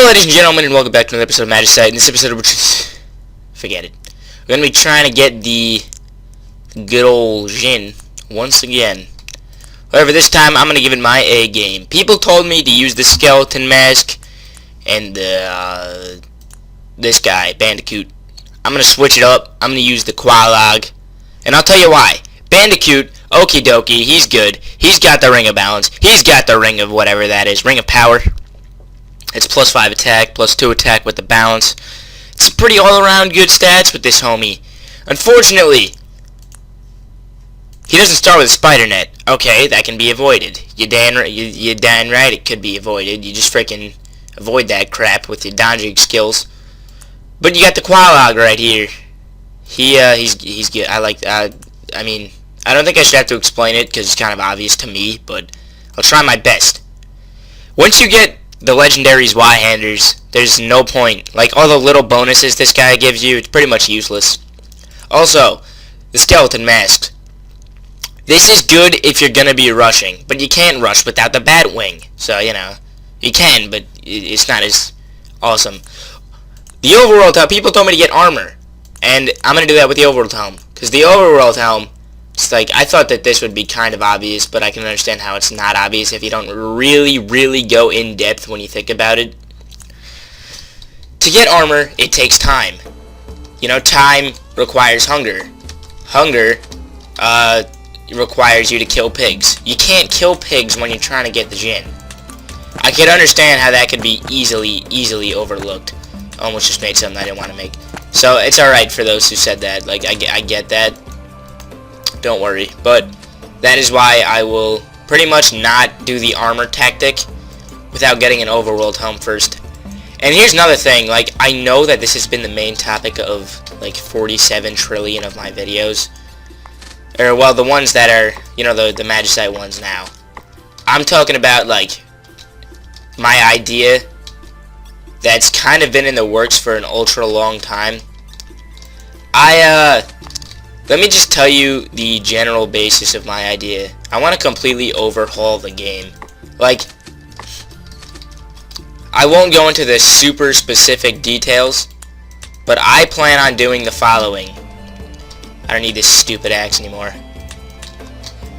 ladies and gentlemen, and welcome back to another episode of Magicite. In this episode, forget it. We're going to be trying to get the good old Jin once again. However, this time, I'm going to give it my A game. People told me to use the skeleton mask and this guy, Bandicoot. I'm going to switch it up. I'm going to use the Qualog. And I'll tell you why. Bandicoot, okie dokie, he's good. He's got the Ring of Balance. He's got the Ring of whatever that is. Ring of Power. It's plus 5 attack, plus 2 attack with the balance. It's pretty all-around good stats with this homie. Unfortunately, he doesn't start with a spider net. Okay, that can be avoided. You're damn right it could be avoided. You just freaking avoid that crap with your dodging skills. But you got the Qualog right here. He's good. I mean, I don't think I should have to explain it because it's kind of obvious to me, but I'll try my best. Once you get the legendaries Y-handers, there's no point. Like, all the little bonuses this guy gives you, it's pretty much useless. Also, the skeleton masks. This is good if you're gonna be rushing, but you can't rush without the bat wing. So, you know, you can, but it's not as awesome. The overworld helm, people told me to get armor, and I'm gonna do that with the overworld helm, because the overworld helm, it's like, I thought that this would be kind of obvious, but I can understand how it's not obvious if you don't really go in depth when you think about it. To get armor, it takes time. You know, time requires hunger. Hunger requires you to kill pigs. You can't kill pigs when you're trying to get the Jin. I can understand how that could be easily overlooked. I almost just made something I didn't want to make. So it's alright for those who said that. Like, I get that. Don't worry, but that is why I will pretty much not do the armor tactic without getting an overworld helm first. And here's another thing, like, I know that this has been the main topic of like 47 trillion of my videos, or well, the ones that are, you know, the Magicite ones now. I'm talking about like my idea that's kind of been in the works for an ultra long time. Let me just tell you the general basis of my idea. I want to completely overhaul the game. Like, I won't go into the super specific details, but I plan on doing the following. I don't need this stupid axe anymore.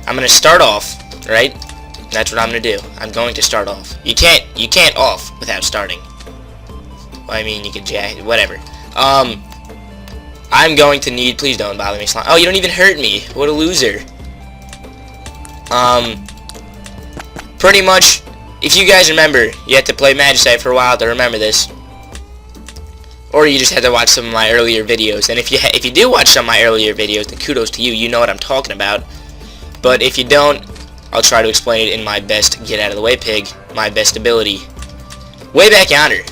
I'm going to start off, right? That's what I'm going to do. I'm going to start off. You can't off without starting. Well, I mean, you can jack, whatever. I'm going to need, please don't bother me, slime. Oh, you don't even hurt me. What a loser. Pretty much, if you guys remember, you had to play Magicite for a while to remember this. Or you just had to watch some of my earlier videos. And if you do watch some of my earlier videos, then kudos to you. You know what I'm talking about. But if you don't, I'll try to explain it in my best get out of the way pig, my best ability. Way back yonder,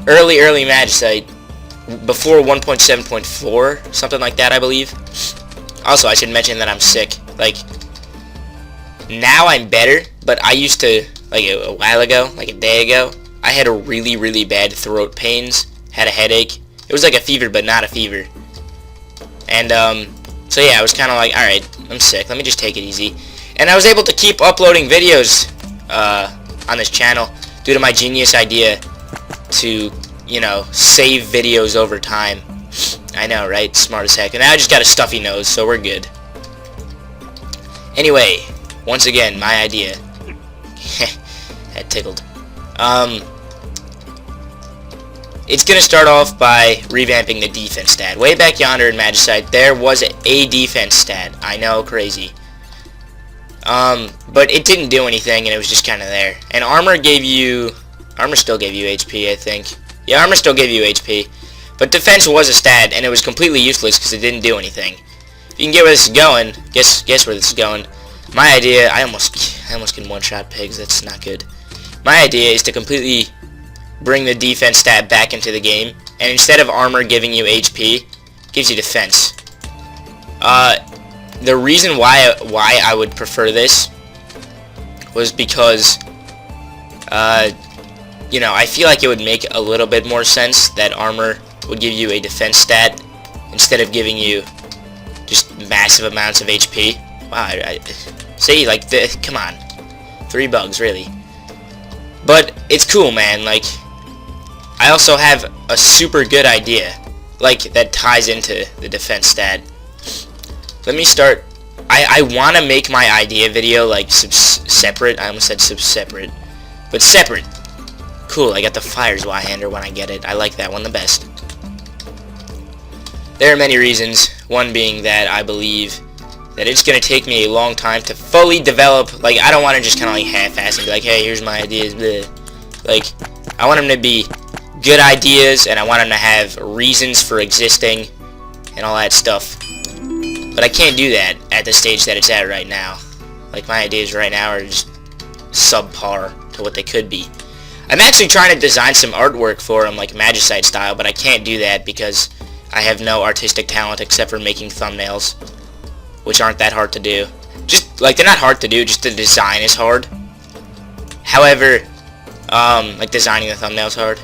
early Magicite, before 1.7.4, something like that, I believe. Also, I should mention that I'm sick. Like, now I'm better, but I used to, like a while ago, like a day ago, I had a really bad throat pains, had a headache. It was like a fever, but not a fever. And, so yeah, I was kind of like, alright, I'm sick, let me just take it easy. And I was able to keep uploading videos, on this channel, due to my genius idea to, you know, save videos over time. I know, right? Smart as heck. And now I just got a stuffy nose, so we're good. Anyway, once again, my idea. That tickled. It's gonna start off by revamping the defense stat. Way back yonder in Magicite, there was a defense stat. I know, crazy. But it didn't do anything, and it was just kind of there. And armor still gave you HP, I think. Yeah, armor still gave you HP, but defense was a stat, and it was completely useless because it didn't do anything. If you can get where this is going, guess where this is going. My idea, I almost can one-shot pigs. That's not good. My idea is to completely bring the defense stat back into the game, and instead of armor giving you HP, it gives you defense. The reason why I would prefer this was because, you know, I feel like it would make a little bit more sense that armor would give you a defense stat instead of giving you just massive amounts of HP. Wow, see, like, come on. 3 bugs, really. But it's cool, man. Like, I also have a super good idea, like, that ties into the defense stat. Let me start. I want to make my idea video, like, separate. I almost said separate. But separate. Cool, I got the fire Zweihander when I get it. I like that one the best. There are many reasons. One being that I believe that it's going to take me a long time to fully develop. Like, I don't want to just kind of, like, half-ass and be like, hey, here's my ideas. Bleh. Like, I want them to be good ideas, and I want them to have reasons for existing and all that stuff. But I can't do that at the stage that it's at right now. Like, my ideas right now are just subpar to what they could be. I'm actually trying to design some artwork for them, like Magicite style, but I can't do that because I have no artistic talent except for making thumbnails, which aren't that hard to do. Just, like, they're not hard to do, just the design is hard. However, like, designing the thumbnail is hard.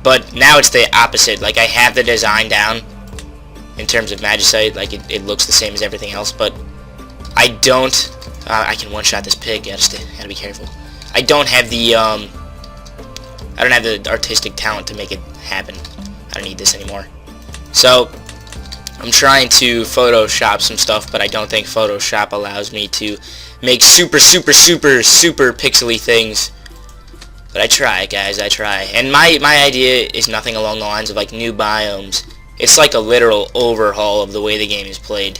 But now it's the opposite. Like, I have the design down in terms of Magicite. Like, it looks the same as everything else, but I don't... I can one-shot this pig. Gotta be careful. I don't have the, I don't have the artistic talent to make it happen. I don't need this anymore. So, I'm trying to Photoshop some stuff, but I don't think Photoshop allows me to make super pixely things. But I try, guys, I try. And my idea is nothing along the lines of, like, new biomes. It's like a literal overhaul of the way the game is played.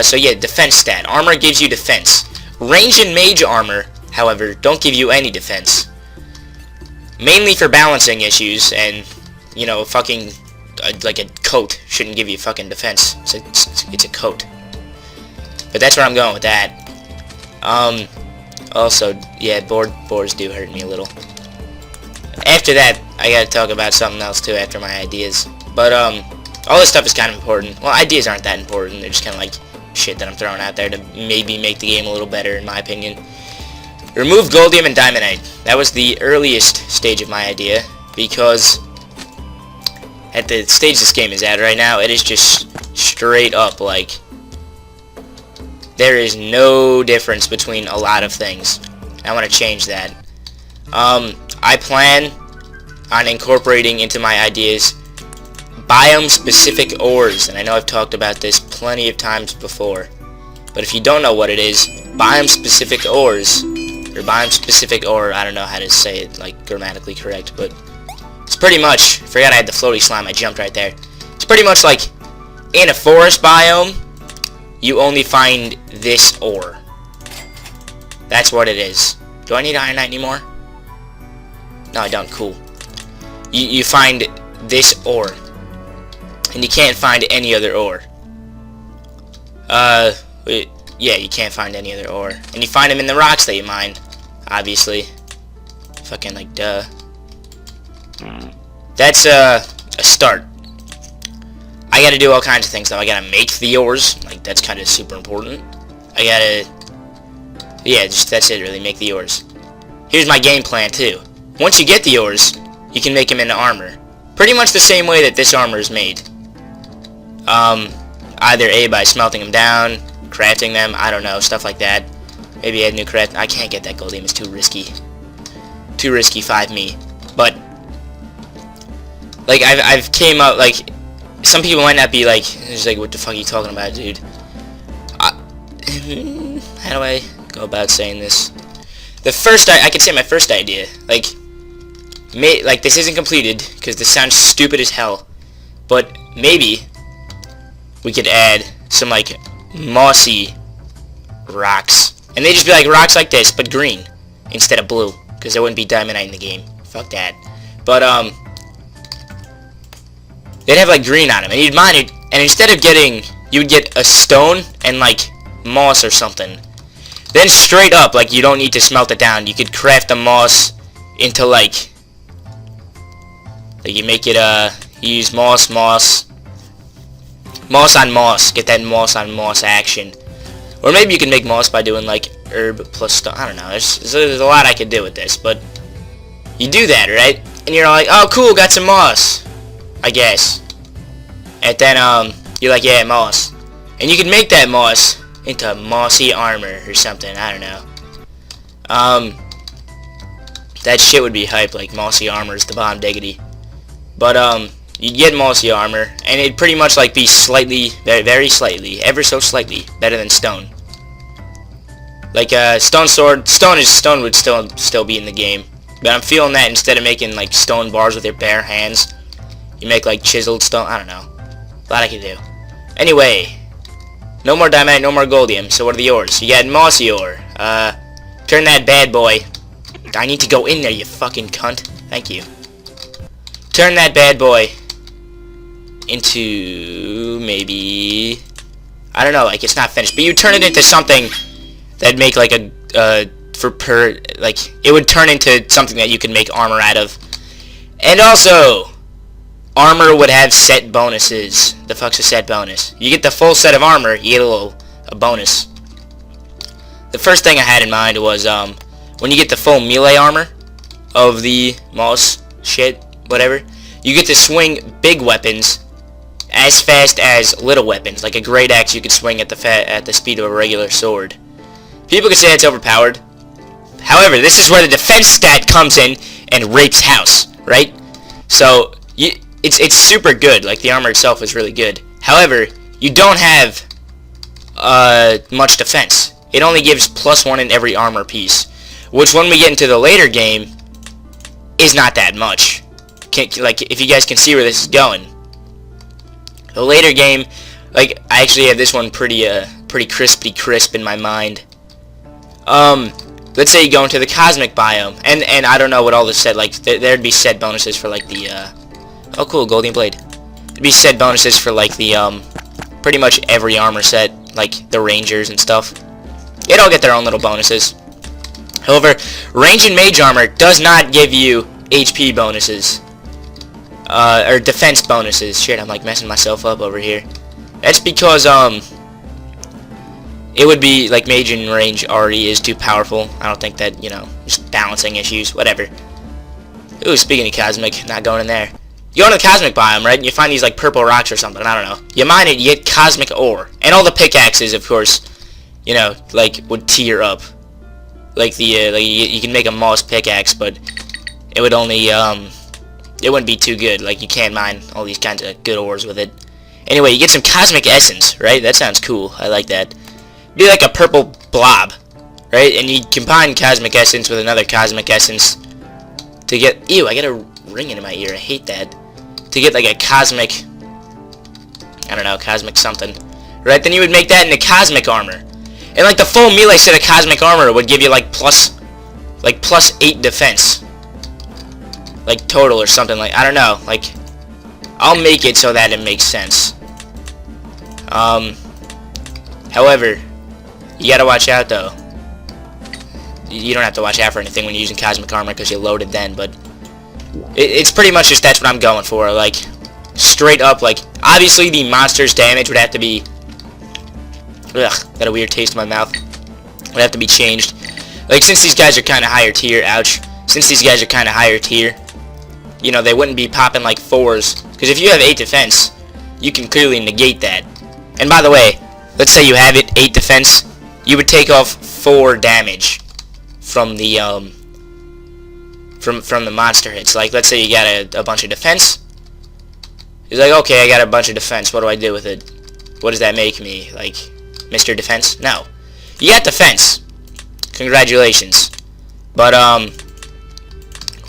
So yeah, defense stat. Armor gives you defense. Range and mage armor, however, don't give you any defense. Mainly for balancing issues, and, you know, fucking, like a coat shouldn't give you fucking defense. It's a coat. But that's where I'm going with that. Also, yeah, boars do hurt me a little. After that, I gotta talk about something else too after my ideas. But, all this stuff is kind of important. Well, ideas aren't that important. They're just kind of like shit that I'm throwing out there to maybe make the game a little better, in my opinion. Remove Goldium and Diamondite. That was the earliest stage of my idea, because at the stage this game is at right now, it is just straight up, like, there is no difference between a lot of things. I want to change that. I plan on incorporating into my ideas biome-specific ores, and I know I've talked about this plenty of times before, but if you don't know what it is, biome-specific ores, or biome-specific ore, I don't know how to say it, like, grammatically correct, but it's pretty much, forgot I had the floaty slime, I jumped right there. It's pretty much like, in a forest biome, you only find this ore. That's what it is. Do I need ironite anymore? No, I don't. Cool. You find this ore, and you can't find any other ore. Yeah, you can't find any other ore. And you find them in the rocks that you mine, obviously. Fucking, like, duh. That's, a start. I gotta do all kinds of things, though. I gotta make the ores. Like, that's kind of super important. I gotta... Yeah, just that's it, really. Make the ores. Here's my game plan, too. Once you get the ores, you can make them into armor. Pretty much the same way that this armor is made. Either A, by smelting them down, crafting them, I don't know, stuff like that. Maybe add new craft. I can't get that goldium, it's too risky. Too risky, 5 me. But, like, I've came up, like, some people might not be like, just like, what the fuck are you talking about, dude? How do I go about saying this? The first, I could say my first idea, like, this isn't completed, because this sounds stupid as hell, but maybe we could add some, like, mossy rocks, and they just be like rocks like this, but green, instead of blue, because there wouldn't be diamondite in the game. Fuck that. But, they'd have, like, green on them, and you'd mine it, and instead of getting, you would get a stone and, like, moss or something. Then straight up, like, you don't need to smelt it down. You could craft the moss into, like you make it, you use moss on moss. Get that moss on moss action. Or maybe you can make moss by doing, like, herb plus stone. I don't know. There's a lot I could do with this, but you do that, right? And you're like, oh, cool, got some moss, I guess. And then, you're like, yeah, moss. And you can make that moss into mossy armor or something. I don't know. That shit would be hype, like, mossy armor is the bomb diggity. But you get mossy armor, and it'd pretty much like be slightly, very slightly, ever so slightly better than stone. Like stone sword, stone would still be in the game. But I'm feeling that instead of making like stone bars with your bare hands, you make like chiseled stone. I don't know. A lot I can do. Anyway, no more diamond, no more goldium. So what are the ores? You got mossy ore. Turn that bad boy. I need to go in there, you fucking cunt. Thank you. Turn that bad boy into maybe, I don't know, like it's not finished, but you turn it into something that'd make like a like it would turn into something that you can make armor out of. And also, armor would have set bonuses. The fuck's a set bonus? You get the full set of armor, you get a bonus. The first thing I had in mind was when you get the full melee armor of the moss shit, whatever, you get to swing big weapons as fast as little weapons. Like a great axe you could swing at the speed of a regular sword. People can say it's overpowered. However, this is where the defense stat comes in and rapes house, right? So it's super good. Like the armor itself is really good. However, you don't have much defense. It only gives +1 in every armor piece, which when we get into the later game is not that much. Like if you guys can see where this is going. The later game, like I actually have this one pretty crisp in my mind. Let's say you go into the cosmic biome, and I don't know what all this said, like there'd be set bonuses for like the oh cool, golden blade. There'd be set bonuses for like the pretty much every armor set, like the rangers and stuff. They'd all get their own little bonuses. However, range and mage armor does not give you HP bonuses or defense bonuses. Shit, I'm like messing myself up over here. That's because it would be like mage and range already is too powerful. I don't think that, you know, just balancing issues, whatever. Ooh, speaking of cosmic, not going in there. You go to the cosmic biome, right, and you find these like purple rocks or something, I don't know. You mine it, you get cosmic ore. And all the pickaxes, of course, you know, like would tier up. Like the like you can make a moss pickaxe, but it would only it wouldn't be too good. Like you can't mine all these kinds of good ores with it. Anyway, you get some cosmic essence, right? That sounds cool. I like that. Be like a purple blob, right? And you combine cosmic essence with another cosmic essence to get, ew, I got a ring in my ear, I hate that, to get like a cosmic, I don't know, cosmic something, right? Then you would make that into cosmic armor, and like the full melee set of cosmic armor would give you like +8 defense, like total or something, like, I don't know, like, I'll make it so that it makes sense. However, you gotta watch out though. You don't have to watch out for anything when you're using cosmic armor because you load it then, but it's pretty much just that's what I'm going for. Like, straight up, like, obviously the monster's damage would have to be, ugh, got a weird taste in my mouth, would have to be changed. Like, since these guys are kind of higher tier, ouch, since these guys are kind of higher tier, you know, they wouldn't be popping like 4s, because if you have 8 defense, you can clearly negate that. And by the way, let's say you have it 8 defense, you would take off 4 damage from the from the monster hits. Like, let's say you got a bunch of defense. He's like, okay, I got a bunch of defense. What do I do with it? What does that make me? Like, Mr. Defense? No, you got defense. Congratulations. But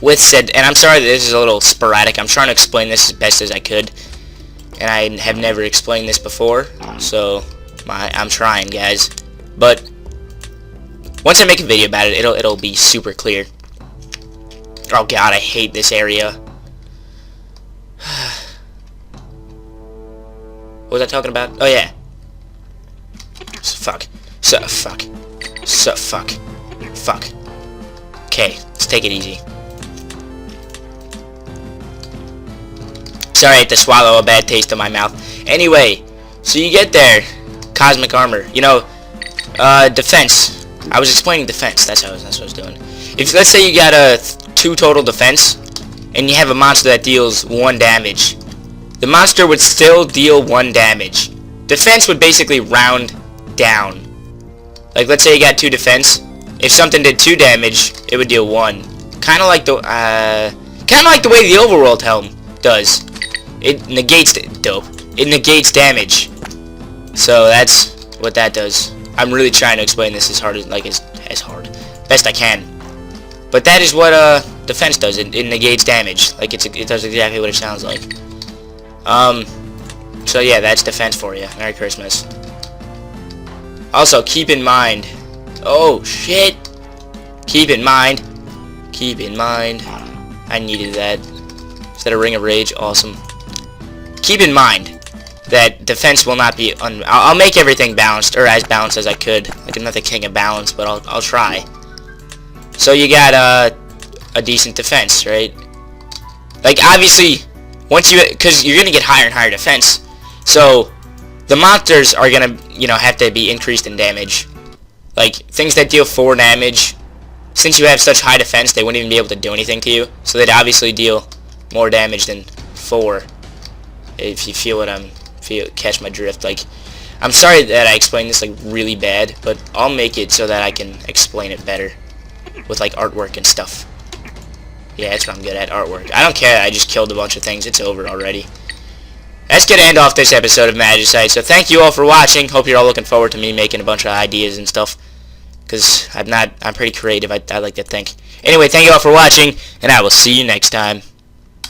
with said, and I'm sorry that this is a little sporadic. I'm trying to explain this as best as I could, and I have never explained this before, so I'm trying, guys. But once I make a video about it, it'll be super clear. Oh god, I hate this area. What was I talking about? Oh yeah. Fuck. Fuck. Okay, let's take it easy. Sorry I had to swallow a bad taste in my mouth. Anyway, so you get there. Cosmic armor. You know, defense. I was explaining defense. That's what I was doing. If, let's say you got a 2 total defense, and you have a monster that deals 1 damage, the monster would still deal 1 damage. Defense would basically round down. Like, let's say you got 2 defense. If something did 2 damage, it would deal 1. Kind of like the way the overworld helm does. It negates dope. It negates damage. So that's what that does. I'm really trying to explain this as hard as best I can. But that is what defense does. It negates damage. Like it does exactly what it sounds like. So yeah, that's defense for you. Merry Christmas. Also, keep in mind. Oh shit. Keep in mind. I needed that. Is that a Ring of Rage? Awesome. Keep in mind that defense will not be I'll make everything balanced, or as balanced as I could. Like, I'm not the king of balance, but I'll try. So you got a decent defense, right? Like, obviously, because you're gonna get higher and higher defense, so the monsters are gonna, have to be increased in damage. Like, things that deal 4 damage, since you have such high defense, they wouldn't even be able to do anything to you. So they'd obviously deal more damage than 4. If you feel what catch my drift. Like, I'm sorry that I explained this like really bad, but I'll make it so that I can explain it better with like artwork and stuff. Yeah, that's what I'm good at, artwork. I don't care. I just killed a bunch of things. It's over already. That's gonna end off this episode of Magicite. So thank you all for watching. Hope you're all looking forward to me making a bunch of ideas and stuff. Because I'm pretty creative, I like to think. Anyway, thank you all for watching, and I will see you next time.